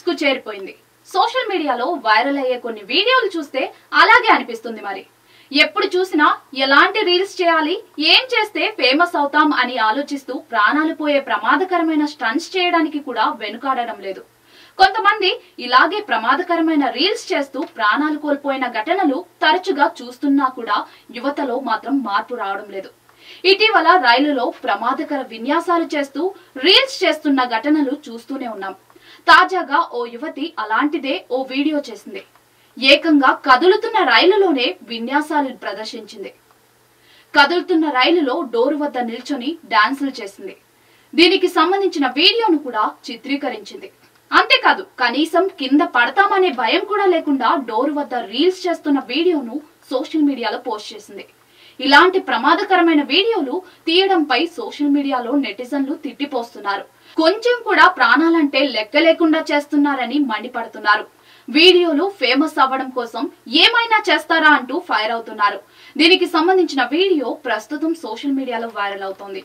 కు చేరిపోయింది. సోషల్ మీడియాలో వైరల్ అయ్యే కొన్ని వీడియోలు చూస్తే అలాగే అనిపిస్తుంది. మరి ఎప్పుడు చూసినా ఎలాంటి రీల్స్ చేయాలి, ఏం చేస్తే ఫేమస్ అవుతాం అని ఆలోచిస్తూ ప్రాణాలు పోయే ప్రమాదకరమైన స్టంట్స్ చేయడానికి కూడా వెనుకాడడం లేదు. కొంతమంది ఇలాగే ప్రమాదకరమైన రీల్స్ చేస్తూ ప్రాణాలు కోల్పోయిన ఘటనలు తరచుగా చూస్తున్నా కూడా యువతలో మాత్రం మార్పు రావడం లేదు. ఇటీవల రైలులో ప్రమాదకర విన్యాసాలు చేస్తూ రీల్స్ చేస్తున్న ఘటనలు చూస్తూనే ఉన్నాం. తాజాగా ఓ యువతి అలాంటిదే ఓ వీడియో చేసింది. ఏకంగా కదులుతున్న రైలులోనే విన్యాసాలు ప్రదర్శించింది. కదులుతున్న రైలులో డోరు వద్ద నిల్చొని డాన్సులు చేసింది. దీనికి సంబంధించిన వీడియోను కూడా చిత్రీకరించింది. అంతేకాదు, కనీసం కింద పడతామనే భయం కూడా లేకుండా డోరు వద్ద రీల్స్ చేస్తున్న వీడియోను సోషల్ మీడియాలో పోస్ట్ చేసింది. ఇలాంటి ప్రమాదకరమైన వీడియోలు తీయడంపై సోషల్ మీడియాలో నెటిజన్లు తిట్టిపోస్తున్నారు. కొంచెం కూడా ప్రాణాలంటే లెక్క లేకుండా చేస్తున్నారని మండిపడుతున్నారు. వీడియోలు ఫేమస్ అవ్వడం కోసం ఏమైనా చేస్తారా అంటూ ఫైర్ అవుతున్నారు. దీనికి సంబంధించిన వీడియో ప్రస్తుతం సోషల్ మీడియాలో వైరల్ అవుతోంది.